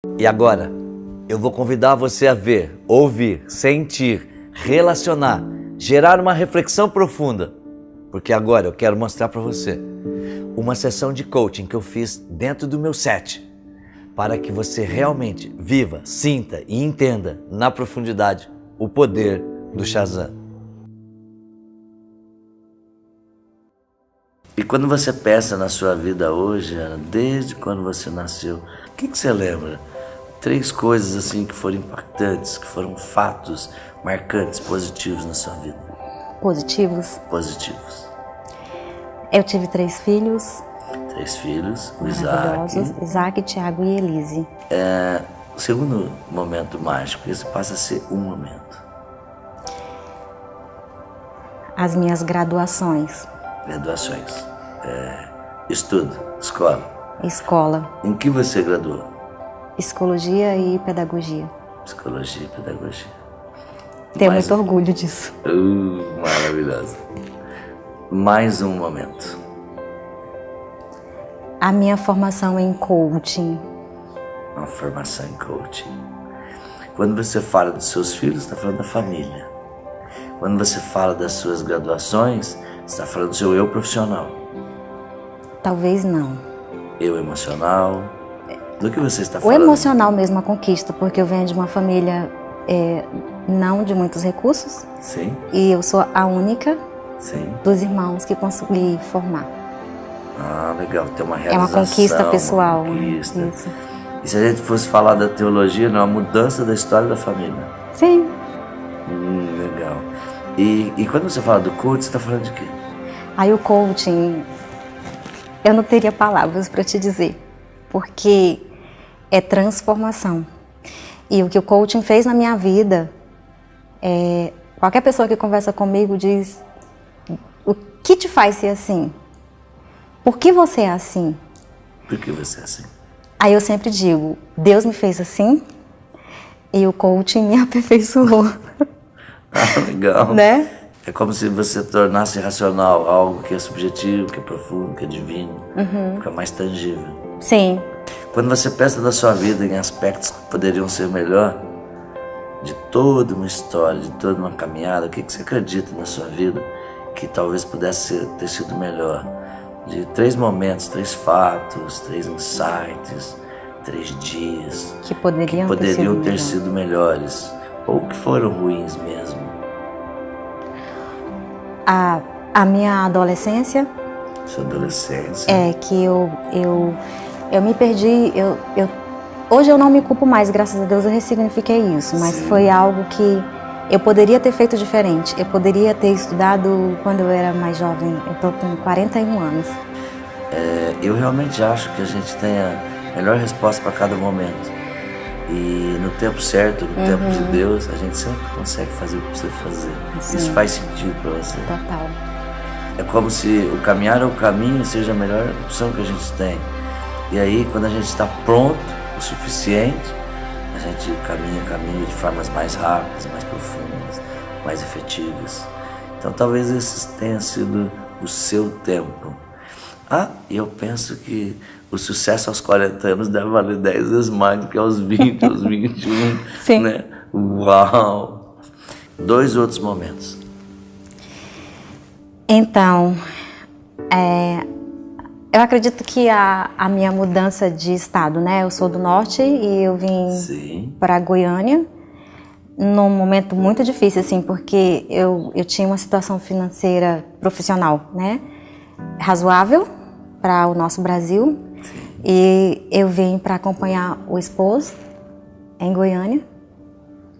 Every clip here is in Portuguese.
E agora, eu vou convidar você a ver, ouvir, sentir, relacionar, gerar uma reflexão profunda. Porque agora eu quero mostrar para você uma sessão de coaching que eu fiz dentro do meu set, para que você realmente viva, sinta e entenda na profundidade o poder do Shazam. E quando você pensa na sua vida hoje, Ana, desde quando você nasceu, o que você lembra? 3 coisas assim que foram impactantes, que foram fatos marcantes, positivos na sua vida. Positivos? Positivos. Eu tive 3 filhos. 3 filhos, o Isaac, Tiago e Elise. O segundo momento mágico, esse passa a ser um momento. As minhas graduações. Graduações. Estudo, escola. Escola. Em que você graduou? Psicologia e pedagogia. Psicologia e pedagogia. Tenho muito orgulho disso. Maravilhosa. Mais um momento. A minha formação em coaching. Uma formação em coaching. Quando você fala dos seus filhos, está falando da família. Quando você fala das suas graduações, você está falando do seu eu profissional. Talvez não. Eu emocional. Do que você está falando? O emocional mesmo, a conquista, porque eu venho de uma família não de muitos recursos. Sim. E eu sou a única dos irmãos que consegui formar. Ah, legal, tem uma realização. É uma conquista pessoal. Uma conquista. Isso. E se a gente fosse falar da teologia, não, a mudança da história da família. Sim. Legal. E quando você fala do coaching, você está falando de quê? Aí o coaching, eu não teria palavras para te dizer, porque é transformação. E o que o coaching fez na minha vida, qualquer pessoa que conversa comigo diz, o que te faz ser assim? Por que você é assim? Por que você é assim? Aí eu sempre digo, Deus me fez assim e o coaching me aperfeiçoou. Ah, legal. Né? É como se você tornasse racional algo que é subjetivo, que é profundo, que é divino, fica mais tangível. Sim. Quando você pensa da sua vida em aspectos que poderiam ser melhor, de toda uma história, de toda uma caminhada, o que você acredita na sua vida que talvez pudesse ter sido melhor? De 3 momentos, 3 fatos, 3 insights, 3 dias que poderiam ter sido melhores ou que foram ruins mesmo. A minha adolescência. Sua adolescência. É que eu me perdi, hoje eu não me culpo mais, graças a Deus eu ressignifiquei isso, mas Sim. Foi algo que eu poderia ter feito diferente, eu poderia ter estudado quando eu era mais jovem, eu estou com 41 anos. Eu realmente acho que a gente tem a melhor resposta para cada momento. E no tempo certo, no tempo de Deus, a gente sempre consegue fazer o que precisa fazer. Sim. Isso faz sentido para você. Total. É como se o caminhar ao caminho seja a melhor opção que a gente tem. E aí, quando a gente está pronto o suficiente, a gente caminha de formas mais rápidas, mais profundas, mais efetivas. Então, talvez esse tenha sido o seu tempo. E eu penso que o sucesso aos 40 anos deve valer 10 vezes mais do que aos 20, aos 21. Sim. Né? Uau! 2 outros momentos. Então, eu acredito que a minha mudança de estado, né? Eu sou do norte e eu vim para Goiânia num momento muito difícil, assim, porque eu tinha uma situação financeira profissional, né? Razoável para o nosso Brasil. Sim. E eu vim para acompanhar o esposo em Goiânia.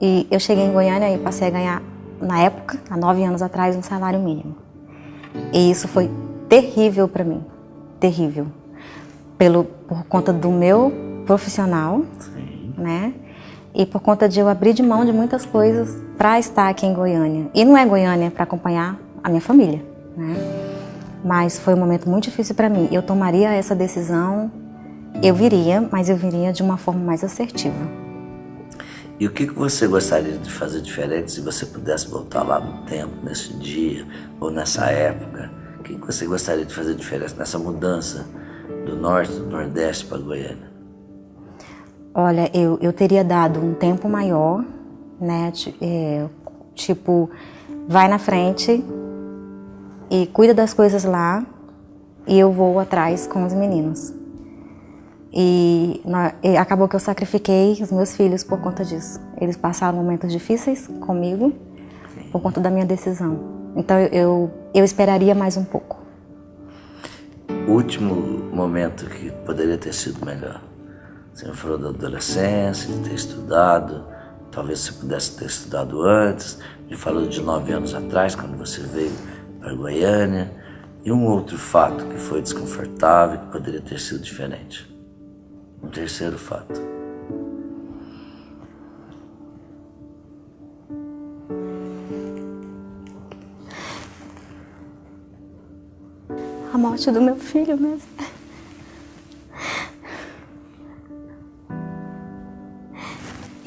E eu cheguei em Goiânia e passei a ganhar, na época, há 9 anos atrás, um salário mínimo. E isso foi terrível para mim, terrível. Por conta do meu profissional, né? E por conta de eu abrir de mão de muitas coisas para estar aqui em Goiânia. E não é Goiânia para acompanhar a minha família, né? Mas foi um momento muito difícil para mim. Eu tomaria essa decisão, eu viria, mas eu viria de uma forma mais assertiva. E o que você gostaria de fazer diferente se você pudesse voltar lá no tempo, nesse dia ou nessa época? O que você gostaria de fazer diferente nessa mudança do norte, do nordeste para Goiânia? Olha, eu teria dado um tempo maior, né? Tipo, vai na frente e cuida das coisas lá e eu vou atrás com os meninos. E acabou que eu sacrifiquei os meus filhos por conta disso. Eles passaram momentos difíceis comigo por conta da minha decisão. Então eu esperaria mais um pouco. O último momento que poderia ter sido melhor. Você me falou da adolescência, de ter estudado. Talvez você pudesse ter estudado antes. Me falou de 9 anos atrás, quando você veio para Goiânia. E um outro fato que foi desconfortável, que poderia ter sido diferente. Um terceiro fato. A morte do meu filho mesmo.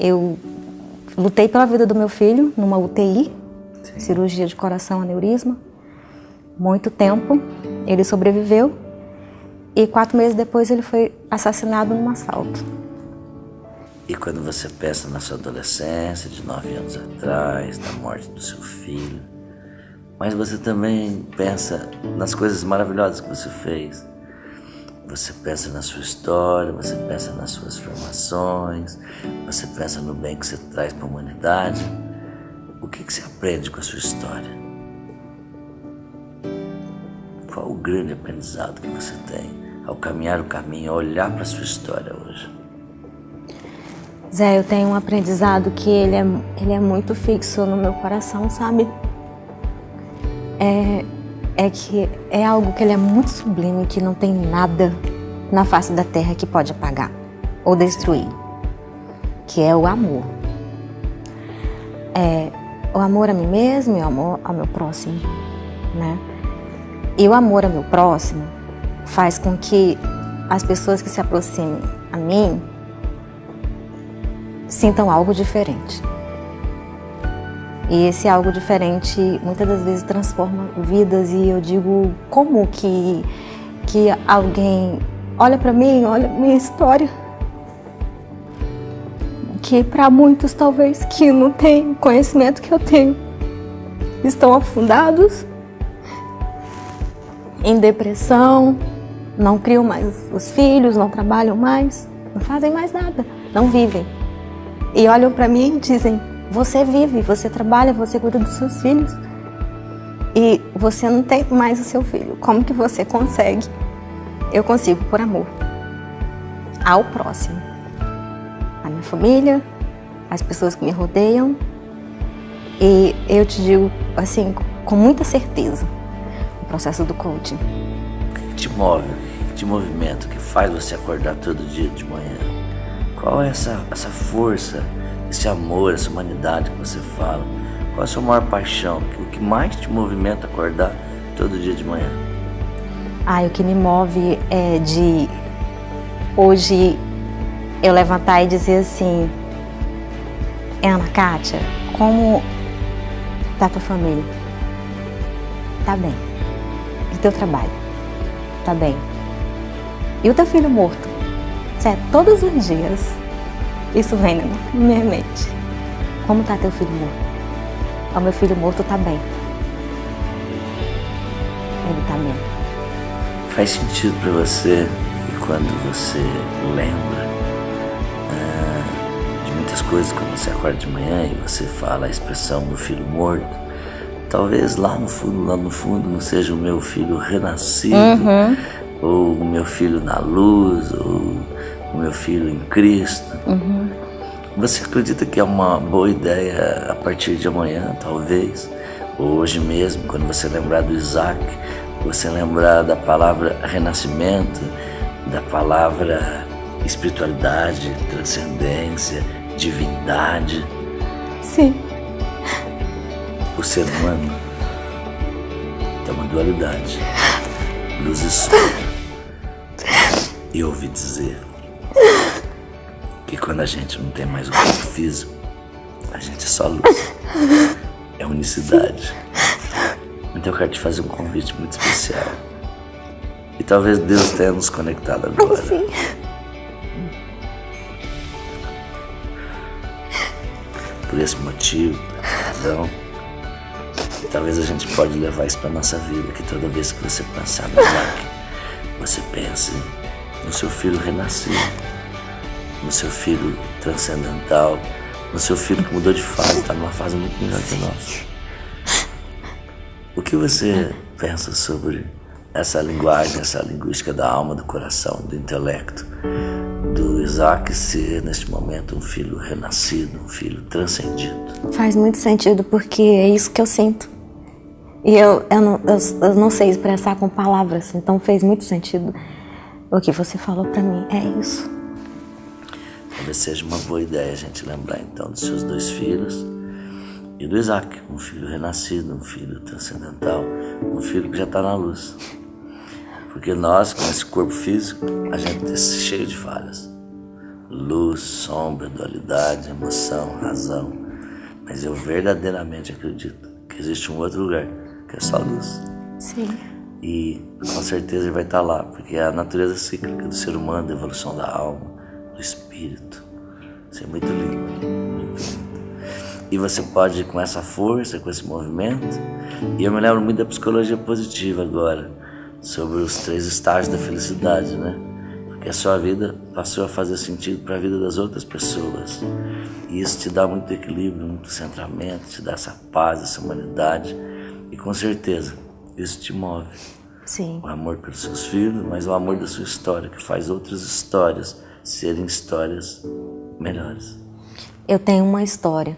Eu lutei pela vida do meu filho numa UTI, sim, cirurgia de coração, aneurisma. Muito tempo, ele sobreviveu e 4 meses depois ele foi assassinado num assalto. E quando você pensa na sua adolescência, de 9 anos atrás, na morte do seu filho, mas você também pensa nas coisas maravilhosas que você fez. Você pensa na sua história, você pensa nas suas formações, você pensa no bem que você traz para a humanidade. O que você aprende com a sua história? Qual o grande aprendizado que você tem ao caminhar o caminho, ao olhar para a sua história hoje? Zé, eu tenho um aprendizado que ele é muito fixo no meu coração, sabe? É que é algo que ele é muito sublime, que não tem nada na face da terra que pode apagar ou destruir, que é o amor. O amor a mim mesmo e o amor ao meu próximo, né? E o amor ao meu próximo faz com que as pessoas que se aproximem a mim sintam algo diferente. E esse algo diferente muitas das vezes transforma vidas e eu digo, como que alguém olha para mim, olha minha história, que para muitos talvez que não têm o conhecimento que eu tenho, estão afundados em depressão, não criam mais os filhos, não trabalham mais, não fazem mais nada, não vivem. E olham para mim e dizem, você vive, você trabalha, você cuida dos seus filhos e você não tem mais o seu filho. Como que você consegue? Eu consigo por amor ao próximo, à minha família, às pessoas que me rodeiam. E eu te digo assim, com muita certeza, o processo do coaching. O que te move, o que te movimenta, o que faz você acordar todo dia de manhã? Qual é essa força, esse amor, essa humanidade que você fala? Qual é a sua maior paixão? O que mais te movimenta acordar todo dia de manhã? O que me move é de hoje eu levantar e dizer assim, Ana Kátia, como tá tua família? Tá bem. E teu trabalho? Tá bem. E o teu filho morto? Certo? Todos os dias isso vem na minha mente. Como tá teu filho morto? O meu filho morto tá bem. Ele tá bem. Faz sentido para você que quando você lembra de muitas coisas, quando você acorda de manhã e você fala a expressão meu filho morto, talvez lá no fundo não seja o meu filho renascido, ou o meu filho na luz, ou o meu filho em Cristo. Você acredita que é uma boa ideia a partir de amanhã, talvez, ou hoje mesmo, quando você lembrar do Isaac, você lembrar da palavra renascimento, da palavra espiritualidade, transcendência, divindade? Sim. O ser humano tem uma dualidade, luz e sombra. E eu ouvi dizer que quando a gente não tem mais o corpo físico, a gente é só luz, é unicidade. Então eu quero te fazer um convite muito especial. E talvez Deus tenha nos conectado agora. Sim. por esse motivo, por essa razão. Talvez a gente pode levar isso para nossa vida, que toda vez que você pensar no Isaac, você pense no seu filho renascido, no seu filho transcendental, no seu filho que mudou de fase, está numa fase muito melhor que a nossa. O que você pensa sobre essa linguagem, essa linguística da alma, do coração, do intelecto, do Isaac ser, neste momento, um filho renascido, um filho transcendido? Faz muito sentido, porque é isso que eu sinto. E eu não sei expressar com palavras, então fez muito sentido o que você falou pra mim. É isso. Talvez seja uma boa ideia a gente lembrar então dos seus 2 filhos e do Isaac, um filho renascido, um filho transcendental, um filho que já está na luz. Porque nós, com esse corpo físico, a gente é cheio de falhas. Luz, sombra, dualidade, emoção, razão. Mas eu verdadeiramente acredito que existe um outro lugar, que é só luz. Sim. E com certeza ele vai estar lá, porque é a natureza cíclica do ser humano, da evolução da alma, do espírito. Isso é muito lindo, muito lindo. E você pode, com essa força, com esse movimento, e eu me lembro muito da psicologia positiva agora, sobre os 3 estágios da felicidade, né? Porque a sua vida passou a fazer sentido para a vida das outras pessoas. E isso te dá muito equilíbrio, muito centramento, te dá essa paz, essa humanidade. E com certeza, isso te move. Sim. O amor pelos seus filhos, mas o amor da sua história, que faz outras histórias serem histórias melhores. Eu tenho uma história.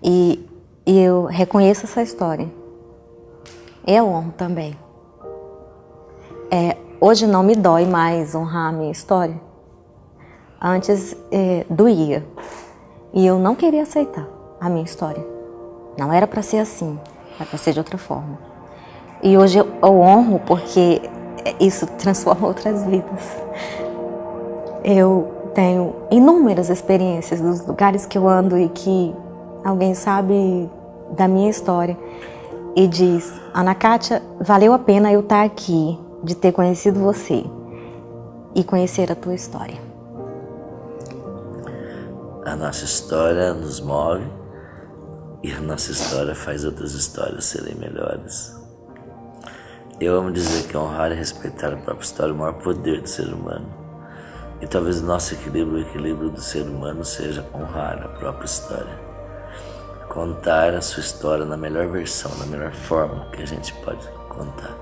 E eu reconheço essa história. Eu honro também. Hoje não me dói mais honrar a minha história. Antes doía. E eu não queria aceitar a minha história. Não era para ser assim, era para ser de outra forma. E hoje eu honro porque isso transforma outras vidas. Eu tenho inúmeras experiências dos lugares que eu ando e que alguém sabe da minha história e diz: Ana Kátia, valeu a pena eu estar aqui, de ter conhecido você e conhecer a tua história. A nossa história nos move e a nossa história faz outras histórias serem melhores. Eu amo dizer que honrar e respeitar a própria história é o maior poder do ser humano. E talvez o nosso equilíbrio, o equilíbrio do ser humano, seja honrar a própria história. Contar a sua história na melhor versão, na melhor forma que a gente pode contar.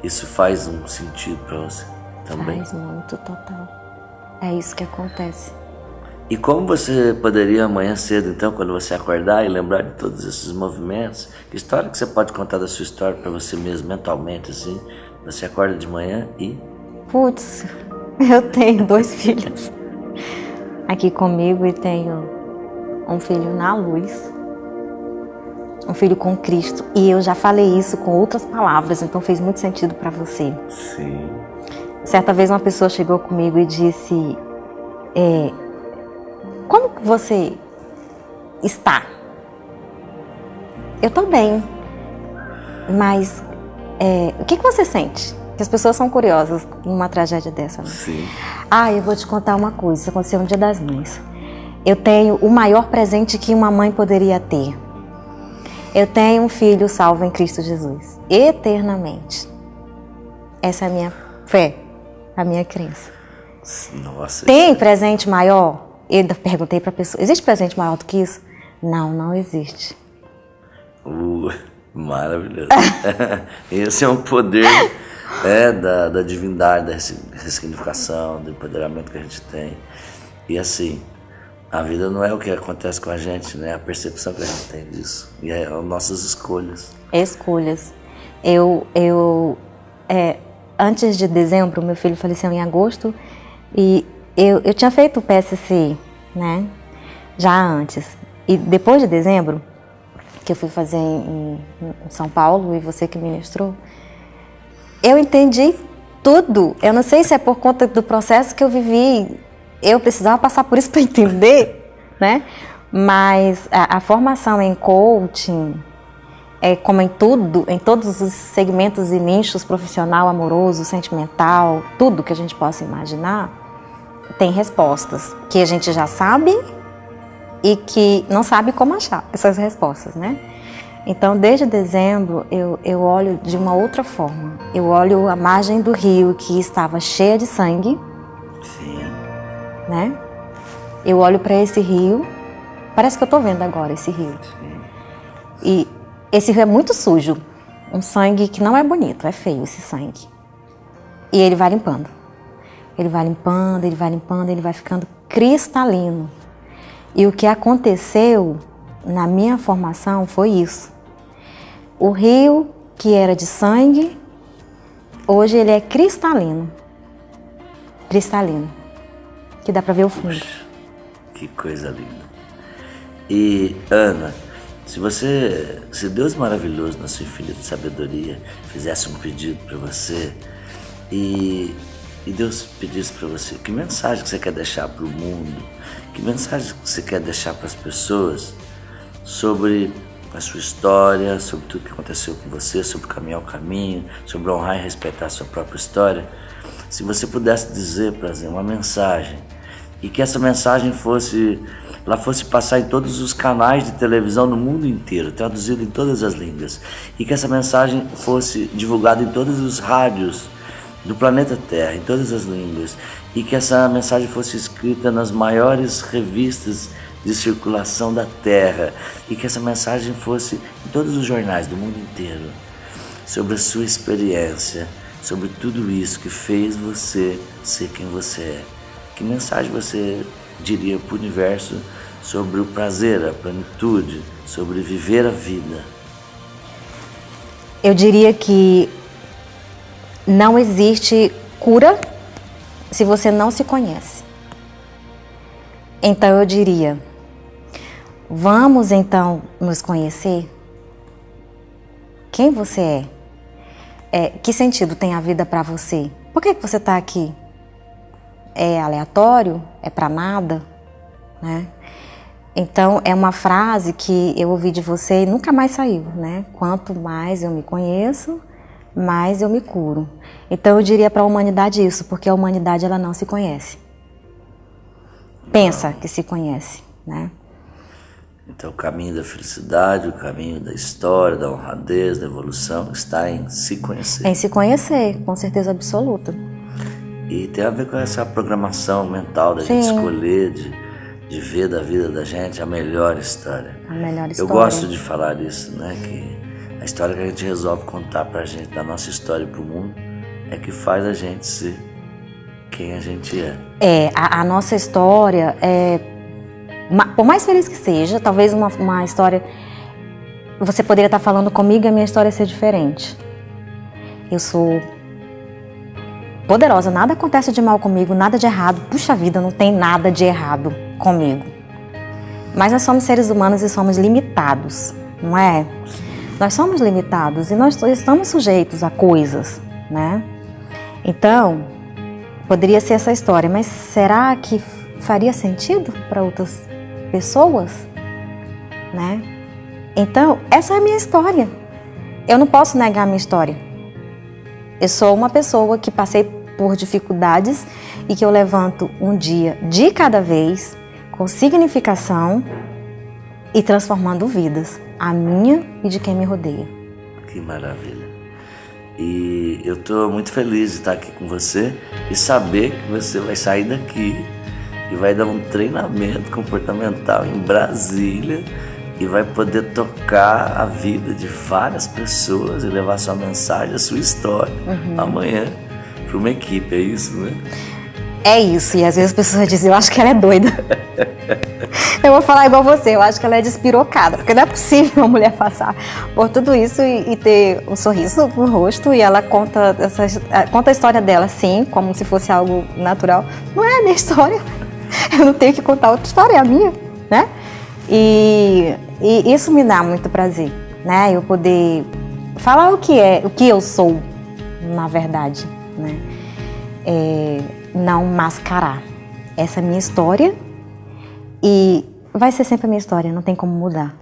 Isso faz um sentido para você também? Faz muito, total. É isso que acontece. E como você poderia amanhã cedo, então, quando você acordar e lembrar de todos esses movimentos, que história que você pode contar da sua história para você mesmo, mentalmente, assim? Você acorda de manhã e... Putz, eu tenho 2 filhos aqui comigo e tenho um filho na luz, um filho com Cristo. E eu já falei isso com outras palavras, então fez muito sentido para você. Sim. Certa vez uma pessoa chegou comigo e disse: como que você está? Eu estou bem, mas o que você sente? Porque as pessoas são curiosas numa tragédia dessa, né? Sim. Eu vou te contar uma coisa, isso aconteceu no Dia das Mães. Eu tenho o maior presente que uma mãe poderia ter. Eu tenho um filho salvo em Cristo Jesus, eternamente. Essa é a minha fé, a minha crença. Nossa. Tem presente maior? Eu perguntei para a pessoa: existe presente maior do que isso? Não, não existe. Maravilhoso. Esse é um poder da divindade, da ressignificação, do empoderamento que a gente tem. E assim, a vida não é o que acontece com a gente, né? A percepção que a gente tem disso. E é as nossas escolhas. Escolhas. Antes de dezembro, meu filho faleceu em agosto e eu tinha feito o PSC, né? Já antes. E depois de dezembro, que eu fui fazer em São Paulo, e você que ministrou, eu entendi tudo. Eu não sei se é por conta do processo que eu vivi. Eu precisava passar por isso para entender, né? Mas a formação em coaching, como em tudo, em todos os segmentos e nichos, profissional, amoroso, sentimental, tudo que a gente possa imaginar, tem respostas que a gente já sabe e que não sabe como achar essas respostas, né? Então, desde dezembro, eu olho de uma outra forma. Eu olho a margem do rio que estava cheia de sangue. Sim. Né? Eu olho para esse rio, parece que eu estou vendo agora esse rio. Sim. E esse rio é muito sujo, um sangue que não é bonito, é feio esse sangue. E ele vai limpando. Ele vai limpando, ele vai limpando, ele vai ficando cristalino. E o que aconteceu na minha formação foi isso. O rio, que era de sangue, hoje ele é cristalino. Cristalino. Que dá para ver o fundo. Puxa, que coisa linda. E, Ana, se Deus maravilhoso, nosso filho de sabedoria, fizesse um pedido para você e Deus pedisse para você, que mensagem que você quer deixar para o mundo, que mensagem que você quer deixar para as pessoas sobre a sua história, sobre tudo que aconteceu com você, sobre caminhar o caminho, sobre honrar e respeitar a sua própria história, se você pudesse dizer para gente uma mensagem e que essa mensagem fosse passar em todos os canais de televisão no mundo inteiro, traduzida em todas as línguas, e que essa mensagem fosse divulgada em todos os rádios do planeta Terra, em todas as línguas, e que essa mensagem fosse escrita nas maiores revistas de circulação da Terra, e que essa mensagem fosse em todos os jornais do mundo inteiro, sobre a sua experiência, sobre tudo isso que fez você ser quem você é. Que mensagem você diria para o universo sobre o prazer, a plenitude, sobre viver a vida? Eu diria que não existe cura se você não se conhece. Então eu diria, vamos então nos conhecer? Quem você é? Que sentido tem a vida para você? Por que você está aqui? É aleatório? É para nada? Né? Então é uma frase que eu ouvi de você e nunca mais saiu, né? Quanto mais eu me conheço, mais eu me curo. Então eu diria para a humanidade isso, porque a humanidade ela não se conhece. Pensa que se conhece, né? Então o caminho da felicidade, o caminho da história, da honradez, da evolução está em se conhecer. Em se conhecer, com certeza absoluta. E tem a ver com essa programação mental da gente escolher, de ver da vida da gente a melhor história. A melhor história. Eu gosto de falar isso, né? Que a história que a gente resolve contar pra gente, da nossa história pro mundo, é que faz a gente ser quem a gente é. A nossa história, por mais feliz que seja, talvez uma história, você poderia estar falando comigo e a minha história ser diferente. Eu sou poderosa, nada acontece de mal comigo, nada de errado. Puxa vida, não tem nada de errado comigo. Mas nós somos seres humanos e somos limitados, não é? Nós somos limitados e nós estamos sujeitos a coisas, né? Então, poderia ser essa história, mas será que faria sentido para outras pessoas, né? Então, essa é a minha história. Eu não posso negar a minha história. Eu sou uma pessoa que passei por dificuldades e que eu levanto um dia de cada vez, com significação e transformando vidas, a minha e de quem me rodeia. Que maravilha. E eu estou muito feliz de estar aqui com você e saber que você vai sair daqui e vai dar um treinamento comportamental em Brasília e vai poder tocar a vida de várias pessoas e levar sua mensagem, a sua história amanhã para uma equipe, é isso, né? É isso, e às vezes as pessoas dizem, eu acho que ela é doida. Eu vou falar igual você, eu acho que ela é despirocada, porque não é possível uma mulher passar por tudo isso e ter um sorriso no rosto, e ela conta a história dela, sim, como se fosse algo natural. Não é a minha história, eu não tenho que contar outra história, é a minha, né? E isso me dá muito prazer, né? Eu poder falar o que eu sou, na verdade, né? Não mascarar essa minha história, e vai ser sempre a minha história, não tem como mudar.